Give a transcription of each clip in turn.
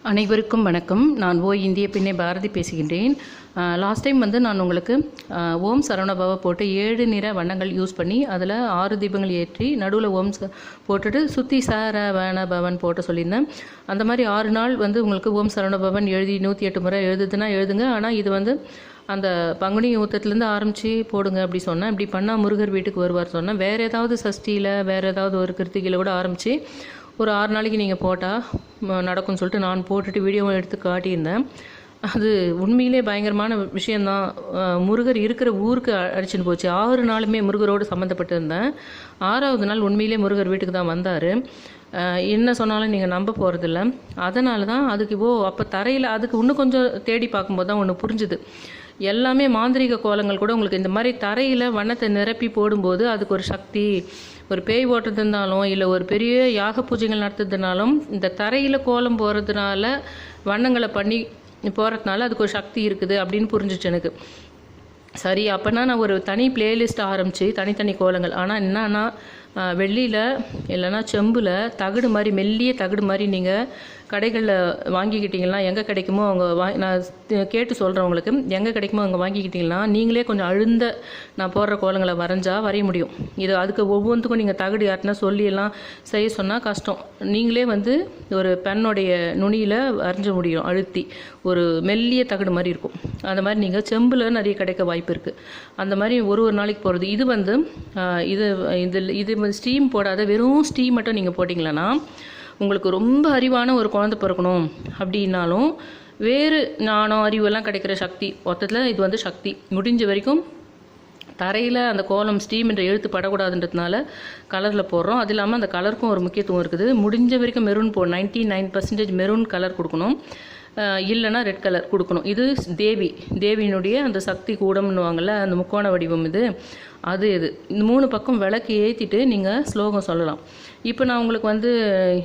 அனைவருக்கும் வணக்கம். நான் இந்திய பெண்ணை பாரதி பேசுகின்றேன். லாஸ்ட் டைம் நான் உங்களுக்கு ஓம் சரவணபவ போட்டு 7 நிற வண்ணங்கள் யூஸ் பண்ணி அதில் 6 தீபங்கள் ஏற்றி நடுவில் ஓம் போட்டுட்டு சுற்றி சரவணபவன் போட்டு சொல்லியிருந்தேன். அந்த மாதிரி 6 நாள் உங்களுக்கு ஓம் சரவணபவன் எழுதி 108 முறை எழுதுதுன்னா எழுதுங்க. ஆனால் இது அந்த பங்குனி ஊத்தத்துலேருந்து ஆரம்பித்து போடுங்க அப்படி சொன்னேன். இப்படி பண்ணால் முருகர் வீட்டுக்கு வருவார் சொன்னேன். வேறு ஏதாவது சஷ்டியில் வேறு ஏதாவது ஒரு கிருத்திகையில் கூட ஆரம்பித்து ஒரு 6 நாளைக்கு நீங்கள் போட்டால் நடக்கும்னு சொல்லிட்டு நான் போட்டுட்டு வீடியோவை எடுத்து காட்டியிருந்தேன். அது உண்மையிலே பயங்கரமான விஷயந்தான். முருகர் இருக்கிற ஊருக்கு அடிச்சுன்னு போச்சு. 6 நாளுமே முருகரோடு சம்மந்தப்பட்டு இருந்தேன். 6வது நாள் உண்மையிலே முருகர் வீட்டுக்கு தான் வந்தார். என்ன சொன்னாலும் நீங்கள் நம்ப போகிறதில்ல. அதனால தான் அதுக்கு அப்போ தரையில் அதுக்கு இன்னும் கொஞ்சம் தேடி பார்க்கும்போது தான் ஒன்று புரிஞ்சுது. எல்லாமே மாந்திரிக கோலங்கள் கூட உங்களுக்கு இந்த மாதிரி தரையில் வண்ணத்தை நிரப்பி போடும்போது அதுக்கு ஒரு சக்தி, ஒரு பேய் ஓட்டுறதுனாலும் இல்லை ஒரு பெரிய யாக பூஜைகள் நடத்துறதுனாலும் இந்த தரையில் கோலம் போகிறதுனால வண்ணங்களை பண்ணி போகிறதுனால அதுக்கு ஒரு சக்தி இருக்குது அப்படின்னு புரிஞ்சிச்சு எனக்கு. சரி, அப்போனா நான் ஒரு தனி பிளேலிஸ்ட் ஆரம்பித்து தனித்தனி கோலங்கள். ஆனால் என்னன்னா வெள்ளியில் இல்லைன்னா செம்பில் தகடு மாதிரி மெல்லிய தகடு மாதிரி நீங்கள் கடைகளில் வாங்கிக்கிட்டிங்கன்னா எங்கே கிடைக்குமோ அவங்க நான் கேட்டு சொல்கிறேன் உங்களுக்கு. எங்கே கிடைக்குமோ அங்கே வாங்கிக்கிட்டிங்கன்னா நீங்களே கொஞ்சம் அழுந்த நான் போடுற கோலங்களை வரைய முடியும். இது அதுக்கு ஒவ்வொன்றுக்கும் நீங்கள் தகடு யாருன்னா சொல்லியெல்லாம் செய்ய சொன்னால் கஷ்டம். நீங்களே ஒரு பெண்ணுடைய நுனியில் வரைஞ்ச முடியும். அழுத்தி ஒரு மெல்லிய தகடு மாதிரி இருக்கும். அந்த மாதிரி நீங்கள் செம்பில் நிறைய கிடைக்க வாய்ப்பு இருக்குது. அந்த மாதிரி ஒரு நாளைக்கு போகிறது. இது ஸ்டீம் போடாத வெறும் ஸ்டீம் மட்டும் நீங்கள் போட்டிங்களன்னா உங்களுக்கு ரொம்ப அறிவான ஒரு குழந்தை பிறக்கணும் அப்படின்னாலும் வேறு ஞானம் அறிவெல்லாம் கிடைக்கிற சக்தி மொத்தத்தில் இது சக்தி. முடிஞ்ச வரைக்கும் தரையில் அந்த கோலம் ஸ்டீம் என்ற எழுத்து படக்கூடாதுன்றதுனால கலரில் போடுறோம். அது இல்லாமல் அந்த கலருக்கும் ஒரு முக்கியத்துவம் இருக்குது. முடிஞ்ச வரைக்கும் மெரூன் 99% மெரூன் கலர் கொடுக்கணும். இல்லைன்னா ரெட் கலர் கொடுக்கணும். இது தேவியினுடைய அந்த சக்தி கூடம்னுவாங்கள்ல, அந்த முக்கோண வடிவம் இது. இந்த 3 பக்கம் விளக்கு ஏற்றிட்டு நீங்கள் ஸ்லோகம் சொல்லலாம். இப்போ நான் உங்களுக்கு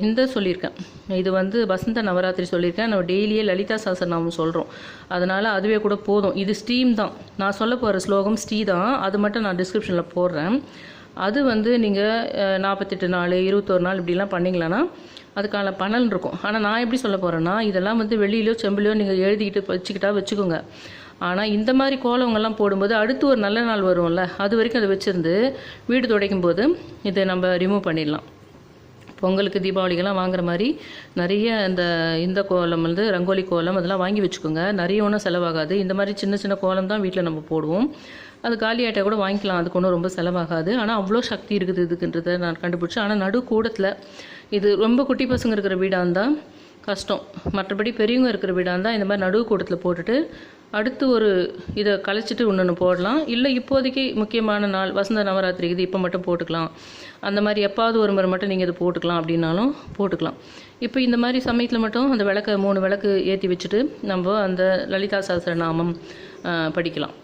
இந்த சொல்லியிருக்கேன். இது வசந்த நவராத்திரி சொல்லியிருக்கேன். நம்ம டெய்லியே லலிதா சஹஸ்ரநாமம் சொல்கிறோம். அதனால் அதுவே கூட போதும். இது ஸ்டீம் தான். நான் சொல்ல போகிற ஸ்லோகம் ஸ்ரீ தான். அது மட்டும் நான் டிஸ்கிரிப்ஷனில் போடுறேன். அது நீங்கள் 48 நாள் 21 நாள் இப்படிலாம் பண்ணிங்களான்னா அதுக்கான பலன் இருக்கும். ஆனால் நான் எப்படி சொல்ல போகிறேன்னா இதெல்லாம் வெளியிலையோ செம்பிலையோ நீங்கள் எழுதிக்கிட்டு வச்சுக்கோங்க. ஆனால் இந்த மாதிரி கோலங்கள்லாம் போடும்போது அடுத்து ஒரு நல்ல நாள் வரும்ல, அது வரைக்கும் அதை வச்சுருந்து வீடு துடைக்கும் போது இதை நம்ம ரிமூவ் பண்ணிடலாம். பொங்கலுக்கு தீபாவளிக்கெல்லாம் வாங்குற மாதிரி நிறைய இந்த கோலம் ரங்கோலி கோலம் அதெல்லாம் வாங்கி வச்சுக்கோங்க. நிறைய ஒன்றும் செலவாகாது. இந்த மாதிரி சின்ன சின்ன கோலம் தான் வீட்டில் நம்ம போடுவோம். அது காலி ஆகிட்டா கூட வாங்கிக்கலாம். அதுக்கு ஒன்றும் ரொம்ப செலவாகாது. ஆனால் அவ்வளோ சக்தி இருக்குது இதுக்குன்றதை நான் கண்டுபிடிச்சேன். ஆனால் நடு கூடத்தில் இது ரொம்ப குட்டி பசங்க இருக்கிற வீடாக இருந்தால் கஷ்டம். மற்றபடி பெரியவங்க இருக்கிற வீடாக இருந்தால் இந்த மாதிரி நடுவு கூடத்தில் போட்டுட்டு அடுத்து இதை கழிச்சிட்டு இன்னொன்று போடலாம். இல்லை இப்போதைக்கு முக்கியமான நாள் வசந்த நவராத்திரி இது இப்போ மட்டும் போட்டுக்கலாம். அந்த மாதிரி எப்பாவது ஒரு முறை மட்டும் நீங்கள் இதை போட்டுக்கலாம் அப்படின்னாலும் போட்டுக்கலாம். இப்போ இந்த மாதிரி சமயத்தில் மட்டும் அந்த 3 விளக்கு ஏற்றி வச்சுட்டு நம்ம அந்த லலிதா சஹஸ்ரநாமம் படிக்கலாம்.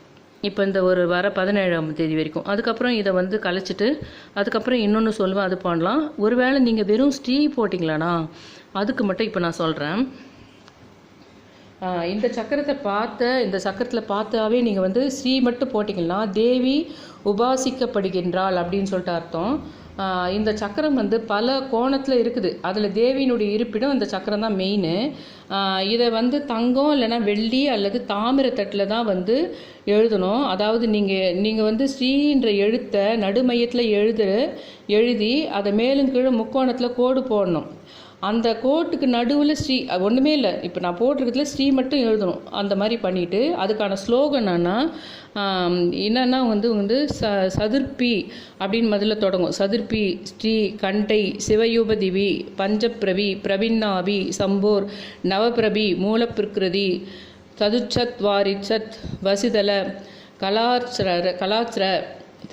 இப்போ இந்த வர 17ஆம் தேதி வரைக்கும். அதுக்கப்புறம் இதை கழிச்சிட்டு அதுக்கப்புறம் இன்னொன்று சொல்லுவேன், அது பண்ணலாம். ஒருவேளை நீங்கள் வெறும் ஸ்ரீ போட்டிங்களாண்ணா அதுக்கு மட்டும் இப்போ நான் சொல்கிறேன். இந்த சக்கரத்தில் பார்த்தாவே நீங்கள் ஸ்ரீ மட்டும் போட்டிங்கன்னா தேவி உபாசிக்கப்படுகின்றாள் அப்படின்னு சொல்லிட்டு அர்த்தம். இந்த சக்கரம் பல கோணத்தில் இருக்குது. அதில் தேவியினுடைய இருப்பிடம் இந்த சக்கரம் தான் மெயின். இதை தங்கம் இல்லைன்னா வெள்ளி அல்லது தாமிர தட்டில் தான் எழுதணும். அதாவது நீங்கள் ஸ்ரீன்ற எழுத்தை நடுமையத்தில் எழுதி அதை மேலும் கீழே முக்கோணத்தில் கோடு போடணும். அந்த கோட்டுக்கு நடுவில் ஸ்ரீ ஒன்றுமே இல்லை. இப்போ நான் போட்டிருக்கிறதுல ஸ்ரீ மட்டும் எழுதணும். அந்த மாதிரி பண்ணிவிட்டு அதுக்கான ஸ்லோகம் என்னன்னா சதுர்பி அப்படின்னு முதல்ல தொடங்கும். சதுர்பி ஸ்ரீ கண்டை சிவயூபதிவி பஞ்சப்பிரவி பிரவின்னாவி சம்போர் நவபிரபி மூலப்பிருக்கிருதி சதுச்சத் வாரிச்சத் வசிதல கலாச்சர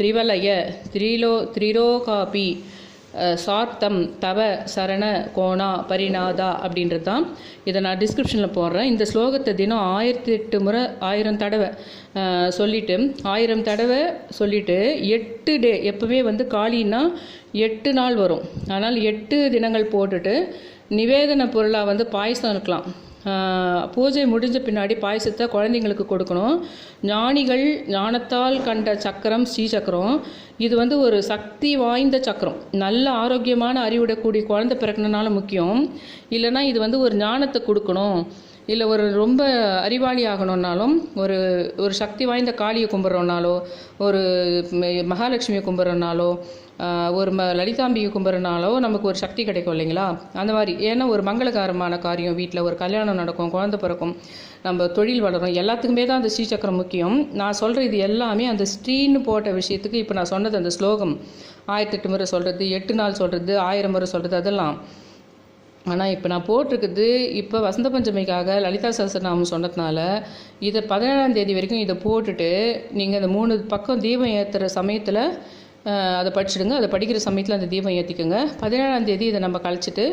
திரிவலய திரிலோகாபி சார்த்தம் தவ சரண கோணா பரிநாதா அப்படின்றது தான். இதை நான் டிஸ்கிரிப்ஷனில் போடுறேன். இந்த ஸ்லோகத்தை தினம் 1008 முறை 1000 தடவை சொல்லிவிட்டு 1000 தடவை சொல்லிவிட்டு 8 டே எப்போவுமே காலின்னா 8 நாள் வரும். ஆனால் 8 தினங்கள் போட்டுட்டு நிவேதன பொருளாக பாயசம் இருக்கலாம். பூஜை முடிஞ்ச பின்னாடி பாயசத்தை குழந்தைங்களுக்கு கொடுக்கணும். ஞானிகள் ஞானத்தால் கண்ட சக்கரம் ஸ்ரீசக்கரம். இது வந்து ஒரு சக்தி வாய்ந்த சக்கரம். நல்ல ஆரோக்கியமான அறிவுடக்கூடிய குழந்தை பிறக்கணுனால முக்கியம். இல்லைனா இது வந்து ஒரு ஞானத்தை கொடுக்கணும், இல்லை ஒரு ரொம்ப அறிவாளி ஆகணுன்னாலும், ஒரு ஒரு சக்தி வாய்ந்த காளியை கும்பிட்றோன்னாலோ, ஒரு மகாலட்சுமியை கும்பிட்றோன்னாலோ, ஒரு லலிதாம்பிகை கும்பிட்றனாலோ நமக்கு ஒரு சக்தி கிடைக்கும் இல்லைங்களா? அந்த மாதிரி. ஏன்னா ஒரு மங்களகரமான காரியம், வீட்டில் ஒரு கல்யாணம் நடக்கும், குழந்தை பிறக்கும், நம்ம தொழில் வளரும், எல்லாத்துக்குமே தான் அந்த ஸ்ரீசக்கரம் முக்கியம். நான் சொல்கிற இது எல்லாமே அந்த ஸ்ரீன்னு போட்ட விஷயத்துக்கு இப்போ நான் சொன்னது அந்த ஸ்லோகம் 1008 முறை சொல்கிறது, 8 நாள் சொல்கிறது, 1000 முறை சொல்கிறது, அதெல்லாம். ஆனால் இப்போ நான் போட்டிருக்குது இப்போ வசந்த பஞ்சமிக்காக லலிதா சஹஸ்ரநாமம் சொன்னதுனால இதை 17ஆம் தேதி வரைக்கும் இதை போட்டுட்டு நீங்கள் அந்த 3 பக்கம் தீபம் ஏற்றுற சமயத்தில் அதை படிச்சுடுங்க. அதை படிக்கிற சமயத்தில் அந்த தீபம் ஏற்றிக்கோங்க. 17ஆம் தேதி இதை நம்ம கழிச்சிட்டு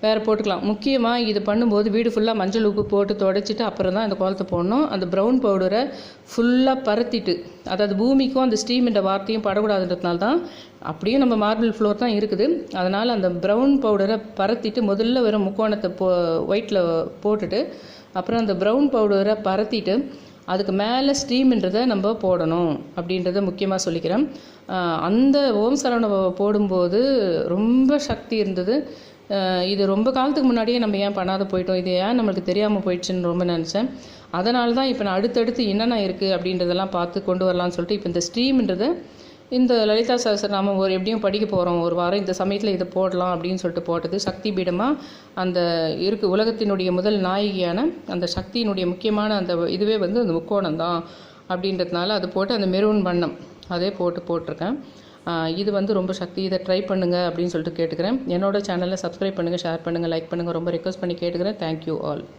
வேறு போட்டுக்கலாம். முக்கியமாக இது பண்ணும்போது வீடு ஃபுல்லாக மஞ்சள் உப்பு போட்டு துடைச்சிட்டு அப்புறம் தான் அந்த கோலத்தை போடணும். அந்த ப்ரௌன் பவுடரை ஃபுல்லாக பரத்திட்டு, அதாவது பூமிக்கும் அந்த ஸ்டீம் என்ற வார்த்தையும் படக்கூடாதுன்றதுனால தான், அப்படியே நம்ம மார்பிள் ஃப்ளோர் தான் இருக்குது, அதனால் அந்த ப்ரௌன் பவுடரை பரத்திட்டு முதல்ல வெறும் முக்கோணத்தை ஒயிட்டில் போட்டுட்டு அப்புறம் அந்த ப்ரௌன் பவுடரை பரத்திட்டு அதுக்கு மேலே ஸ்டீம்ன்றதை நம்ம போடணும் அப்படின்றத முக்கியமாக சொல்லிக்கிறேன். அந்த ஓம் சரவண போடும்போது ரொம்ப சக்தி இருந்தது. இது ரொம்ப காலத்துக்கு முன்னாடியே நம்ம ஏன் பண்ணாத போயிட்டோம், இது ஏன் நம்மளுக்கு தெரியாமல் போயிடுச்சுன்னு ரொம்ப நினச்சேன். அதனால தான் இப்போ நான் அடுத்தடுத்து என்னென்ன இருக்குது அப்படின்றதெல்லாம் பார்த்து கொண்டு வரலான்னு சொல்லிட்டு இப்போ இந்த ஸ்டீம்ன்றதை இந்த லலிதா சஹஸ்ரநாமம் எப்படியும் படிக்க போகிறோம் ஒரு வாரம், இந்த சமயத்தில் இதை போடலாம் அப்படின்னு சொல்லிட்டு போட்டது. சக்தி பீடமாக அந்த உலகத்தினுடைய முதல் நாயகியான அந்த சக்தியினுடைய முக்கியமான அந்த இதுவே வந்து அந்த முக்கோணம் தான் அப்படின்றதுனால அது போட்டு அந்த மெரூன் வண்ணம் அதே போட்டிருக்கேன். இது வந்து ரொம்ப சக்தி. இதை ட்ரை பண்ணுங்கள் அப்படின்னு சொல்லிட்டு கேட்டுக்கிறேன். என்னோட சேனலை சப்ஸ்கிரைப் பண்ணுங்கள், ஷேர் பண்ணுங்கள், லைக் பண்ணுங்கள், ரொம்ப ரெக்வஸ்ட் பண்ணி கேட்டுக்கிறேன். Thank you all.